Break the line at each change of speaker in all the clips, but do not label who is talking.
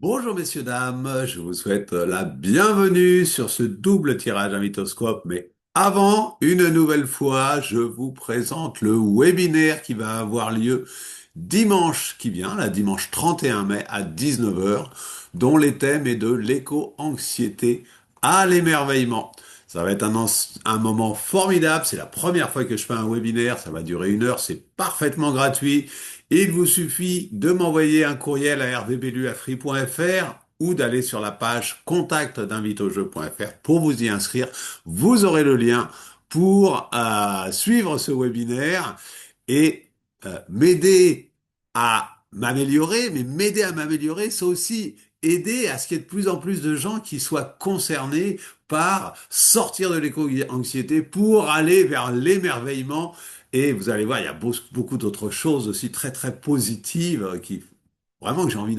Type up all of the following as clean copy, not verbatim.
Bonjour messieurs, dames, je vous souhaite la bienvenue sur ce double tirage à Mythoscope. Mais avant, une nouvelle fois, je vous présente le webinaire qui va avoir lieu dimanche qui vient, la dimanche 31 mai à 19 heures, dont les thèmes est de l'éco-anxiété à l'émerveillement. Ça va être un moment formidable. C'est la première fois que je fais un webinaire. Ça va durer 1 heure. C'est parfaitement gratuit. Il vous suffit de m'envoyer un courriel à rvbelu@free.fr ou d'aller sur la page contact d'inviteaujeu.fr pour vous y inscrire. Vous aurez le lien pour suivre ce webinaire et m'aider à m'améliorer, mais m'aider à m'améliorer, c'est aussi aider à ce qu'il y ait de plus en plus de gens qui soient concernés par sortir de l'éco-anxiété pour aller vers l'émerveillement. Et vous allez voir, il y a beaucoup d'autres choses aussi très très positives qui vraiment que j'ai envie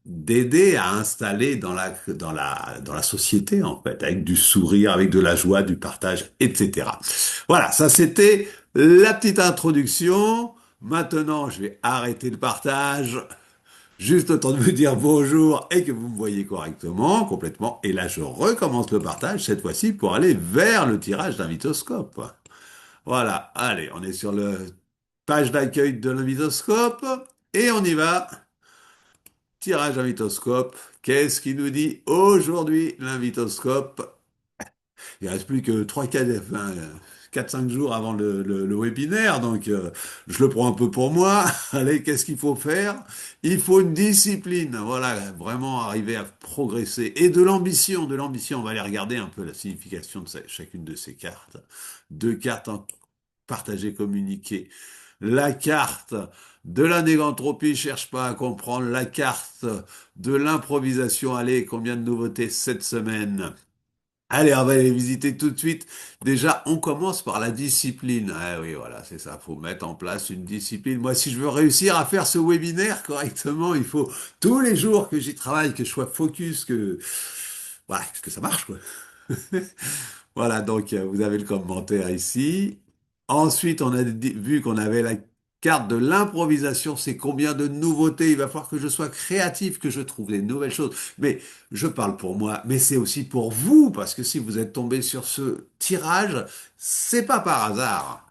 d'aider à installer dans la société en fait, avec du sourire, avec de la joie, du partage, etc. Voilà, ça c'était la petite introduction. Maintenant, je vais arrêter le partage. Juste le temps de vous dire bonjour et que vous me voyez correctement, complètement. Et là, je recommence le partage, cette fois-ci, pour aller vers le tirage d'un mythoscope. Voilà, allez, on est sur la page d'accueil de l'invitoscope et on y va. Tirage invitoscope. Qu'est-ce qui nous dit aujourd'hui l'invitoscope? Il reste plus que 4-5 jours avant le webinaire, donc je le prends un peu pour moi. Allez, qu'est-ce qu'il faut faire? Il faut une discipline, voilà, vraiment arriver à progresser. Et de l'ambition, de l'ambition. On va aller regarder un peu la signification de chacune de ces cartes. Deux cartes en partager, communiquer. La carte de la négantropie, cherche pas à comprendre. La carte de l'improvisation, allez, combien de nouveautés cette semaine? Allez, on va les visiter tout de suite. Déjà, on commence par la discipline. Ah oui, voilà, c'est ça. Faut mettre en place une discipline. Moi, si je veux réussir à faire ce webinaire correctement, il faut tous les jours que j'y travaille, que je sois focus, voilà, que ça marche, quoi. Voilà, donc vous avez le commentaire ici. Ensuite, on a vu qu'on avait la carte de l'improvisation. C'est combien de nouveautés. Il va falloir que je sois créatif, que je trouve des nouvelles choses. Mais je parle pour moi, mais c'est aussi pour vous, parce que si vous êtes tombé sur ce tirage, c'est pas par hasard.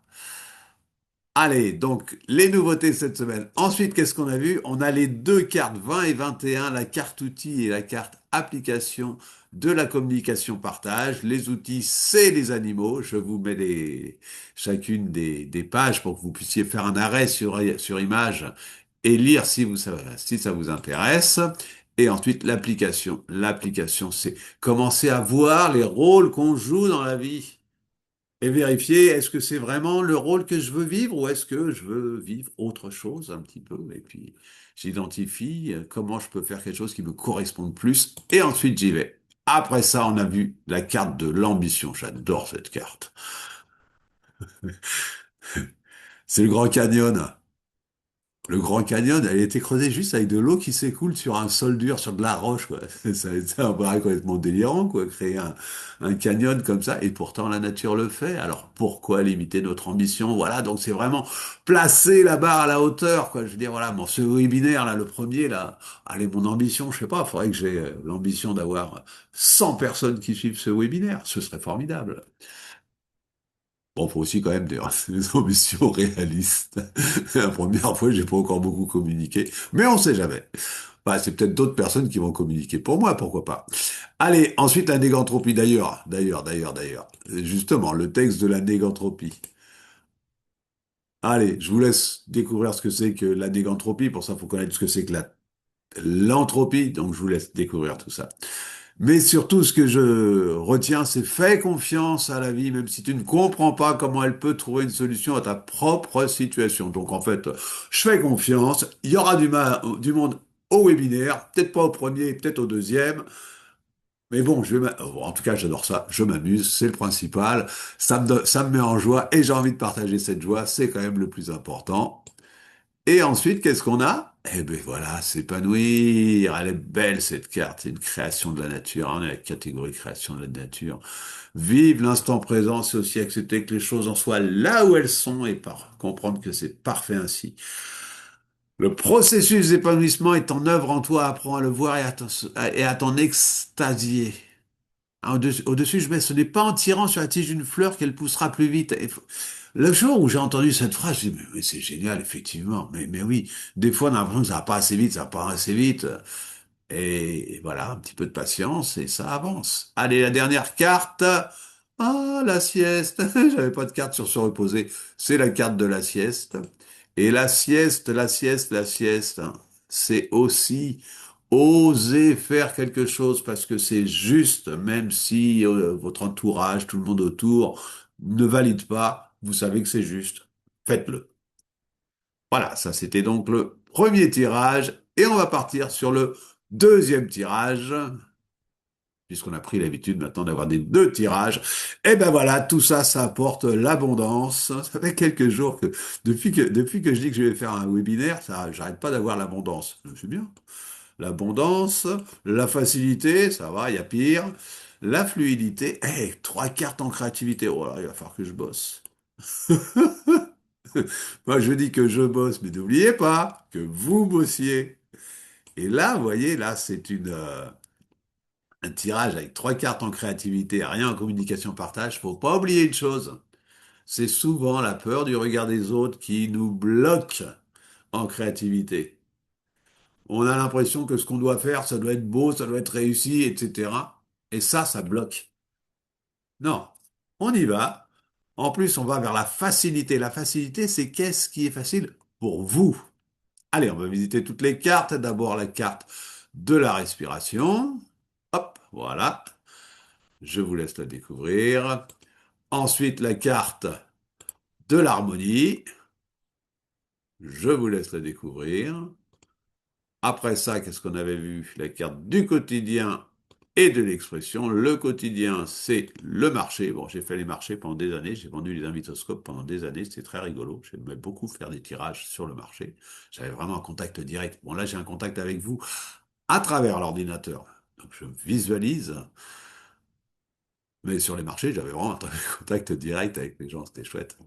Allez, donc les nouveautés cette semaine. Ensuite, qu'est-ce qu'on a vu? On a les deux cartes 20 et 21, la carte outil et la carte application de la communication partage. Les outils, c'est les animaux. Je vous mets chacune des pages pour que vous puissiez faire un arrêt sur image et lire si ça vous intéresse. Et ensuite, l'application. L'application, c'est commencer à voir les rôles qu'on joue dans la vie et vérifier est-ce que c'est vraiment le rôle que je veux vivre ou est-ce que je veux vivre autre chose un petit peu. Et puis j'identifie comment je peux faire quelque chose qui me corresponde plus et ensuite j'y vais. Après ça, on a vu la carte de l'ambition. J'adore cette carte. C'est le Grand Canyon. Le Grand Canyon, elle a été creusée juste avec de l'eau qui s'écoule sur un sol dur, sur de la roche, quoi. Ça paraît complètement délirant, quoi, créer un canyon comme ça. Et pourtant, la nature le fait. Alors, pourquoi limiter notre ambition? Voilà. Donc, c'est vraiment placer la barre à la hauteur, quoi. Je veux dire, voilà. Bon, ce webinaire, là, le premier, là. Allez, mon ambition, je sais pas. Il faudrait que j'ai l'ambition d'avoir 100 personnes qui suivent ce webinaire. Ce serait formidable. Bon, faut aussi quand même des ambitions réalistes. La première fois, j'ai pas encore beaucoup communiqué, mais on sait jamais. Bah, c'est peut-être d'autres personnes qui vont communiquer pour moi, pourquoi pas. Allez, ensuite la négantropie. D'ailleurs. Justement, le texte de la négantropie. Allez, je vous laisse découvrir ce que c'est que la négantropie. Pour ça, il faut connaître ce que c'est que l'entropie. Donc, je vous laisse découvrir tout ça. Mais surtout, ce que je retiens, c'est fais confiance à la vie, même si tu ne comprends pas comment elle peut trouver une solution à ta propre situation. Donc, en fait, je fais confiance. Il y aura du monde au webinaire, peut-être pas au premier, peut-être au deuxième. Mais bon, en tout cas, j'adore ça. Je m'amuse, c'est le principal. Ça me met en joie et j'ai envie de partager cette joie. C'est quand même le plus important. Et ensuite, qu'est-ce qu'on a? Eh ben voilà, s'épanouir. Elle est belle cette carte. C'est une création de la nature. On est la catégorie création de la nature. Vive l'instant présent, c'est aussi accepter que les choses en soient là où elles sont et comprendre que c'est parfait ainsi. Le processus d'épanouissement est en œuvre en toi, apprends à le voir et à t'en extasier. Hein, au-dessus, je mets, ce n'est pas en tirant sur la tige d'une fleur qu'elle poussera plus vite. Le jour où j'ai entendu cette phrase, j'ai dit, mais c'est génial, effectivement. Mais oui, des fois, on a l'impression que ça va pas assez vite, ça va pas assez vite. Et voilà, un petit peu de patience et ça avance. Allez, la dernière carte. Ah, la sieste. J'avais pas de carte sur se reposer. C'est la carte de la sieste. Et la sieste, la sieste, la sieste, hein, c'est aussi oser faire quelque chose parce que c'est juste, même si votre entourage, tout le monde autour ne valide pas, vous savez que c'est juste. Faites-le. Voilà, ça c'était donc le premier tirage et on va partir sur le deuxième tirage, puisqu'on a pris l'habitude maintenant d'avoir des deux tirages. Et ben voilà, tout ça, ça apporte l'abondance. Ça fait quelques jours que, depuis que je dis que je vais faire un webinaire, ça, j'arrête pas d'avoir l'abondance. C'est bien. L'abondance, la facilité, ça va, il y a pire. La fluidité, trois cartes en créativité. Oh là, il va falloir que je bosse. Moi, je dis que je bosse, mais n'oubliez pas que vous bossiez. Et là, vous voyez, là, c'est un tirage avec trois cartes en créativité, rien en communication partage. Faut pas oublier une chose. C'est souvent la peur du regard des autres qui nous bloque en créativité. On a l'impression que ce qu'on doit faire, ça doit être beau, ça doit être réussi, etc. Et ça bloque. Non. On y va. En plus, on va vers la facilité. La facilité, c'est qu'est-ce qui est facile pour vous? Allez, on va visiter toutes les cartes. D'abord la carte de la respiration. Hop, voilà. Je vous laisse la découvrir. Ensuite, la carte de l'harmonie. Je vous laisse la découvrir. Après ça, qu'est-ce qu'on avait vu? La carte du quotidien et de l'expression. Le quotidien, c'est le marché. Bon, j'ai fait les marchés pendant des années. J'ai vendu les invitoscopes pendant des années. C'était très rigolo. J'aimais beaucoup faire des tirages sur le marché. J'avais vraiment un contact direct. Bon, là, j'ai un contact avec vous à travers l'ordinateur. Donc, je visualise. Mais sur les marchés, j'avais vraiment un contact direct avec les gens. C'était chouette.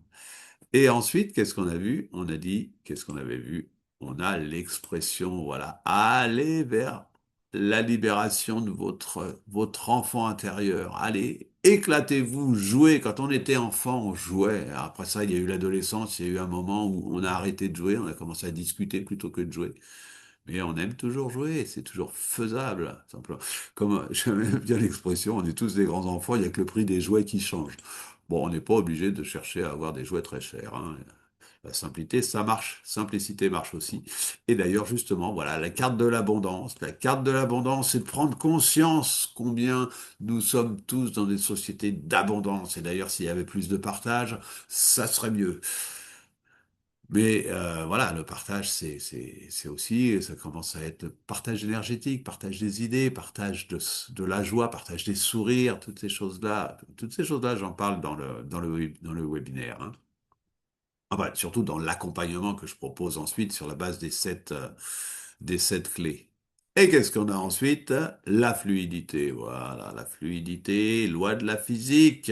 Et ensuite, qu'est-ce qu'on a vu? On a dit, qu'est-ce qu'on avait vu? On a l'expression, voilà, aller vers la libération de votre enfant intérieur. Allez, éclatez-vous, jouez. Quand on était enfant, on jouait. Après ça, il y a eu l'adolescence, il y a eu un moment où on a arrêté de jouer, on a commencé à discuter plutôt que de jouer. Mais on aime toujours jouer, c'est toujours faisable, simplement. Comme j'aime bien l'expression, on est tous des grands enfants, il n'y a que le prix des jouets qui change. Bon, on n'est pas obligé de chercher à avoir des jouets très chers, hein. La simplicité, ça marche. Simplicité marche aussi. Et d'ailleurs, justement, voilà, la carte de l'abondance. La carte de l'abondance, c'est de prendre conscience combien nous sommes tous dans des sociétés d'abondance. Et d'ailleurs, s'il y avait plus de partage, ça serait mieux. Mais voilà, le partage, c'est aussi, ça commence à être le partage énergétique, partage des idées, partage de la joie, partage des sourires, toutes ces choses-là. Toutes ces choses-là, j'en parle dans le webinaire, hein. Ah bah, surtout dans l'accompagnement que je propose ensuite sur la base des sept clés. Et qu'est-ce qu'on a ensuite? La fluidité. Voilà, la fluidité, loi de la physique.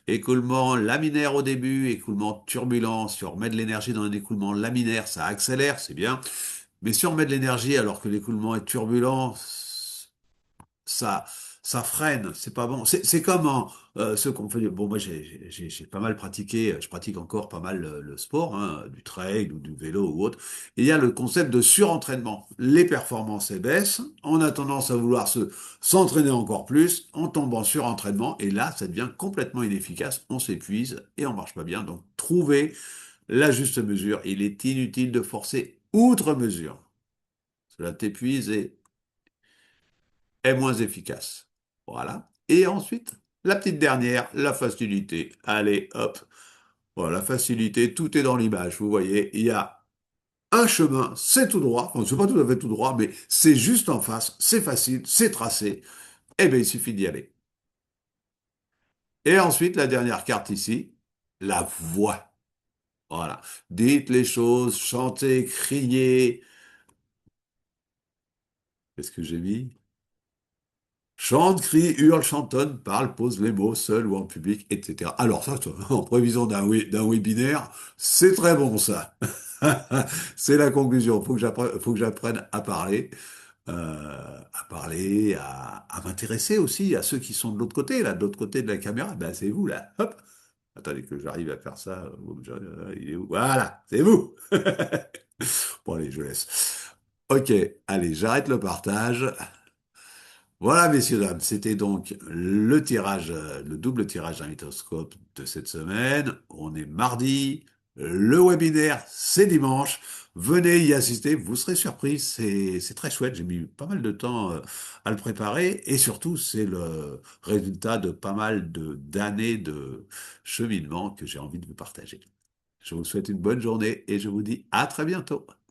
Écoulement laminaire au début, écoulement turbulent. Si on remet de l'énergie dans un écoulement laminaire, ça accélère, c'est bien. Mais si on met de l'énergie alors que l'écoulement est turbulent, ça, ça freine, c'est pas bon. C'est comme ce qu'on fait. Bon, moi, j'ai pas mal pratiqué, je pratique encore pas mal le sport, hein, du trail ou du vélo ou autre. Et il y a le concept de surentraînement. Les performances baissent, on a tendance à vouloir s'entraîner encore plus, on tombe en surentraînement, et là, ça devient complètement inefficace, on s'épuise et on marche pas bien. Donc, trouver la juste mesure. Il est inutile de forcer outre mesure. Cela t'épuise et est moins efficace. Voilà. Et ensuite, la petite dernière, la facilité. Allez, hop. Voilà, la facilité, tout est dans l'image. Vous voyez, il y a un chemin, c'est tout droit. Enfin, c'est pas tout à fait tout droit, mais c'est juste en face, c'est facile, c'est tracé. Eh bien, il suffit d'y aller. Et ensuite, la dernière carte ici, la voix. Voilà. Dites les choses, chantez, criez. Qu'est-ce que j'ai mis? Chante, crie, hurle, chantonne, parle, pose les mots, seul ou en public, etc. Alors ça, en prévision d'un webinaire, c'est très bon ça. C'est la conclusion. Faut que j'apprenne à parler, à m'intéresser aussi à ceux qui sont de l'autre côté, là, de l'autre côté de la caméra. Ben c'est vous là. Hop. Attendez que j'arrive à faire ça. Il est où? Voilà, c'est vous. Bon allez, je laisse. Ok, allez, j'arrête le partage. Voilà, messieurs, dames, c'était donc le tirage, le double tirage d'un mythoscope de cette semaine. On est mardi, le webinaire, c'est dimanche. Venez y assister, vous serez surpris, c'est très chouette. J'ai mis pas mal de temps à le préparer et surtout, c'est le résultat de pas mal d'années de cheminement que j'ai envie de vous partager. Je vous souhaite une bonne journée et je vous dis à très bientôt.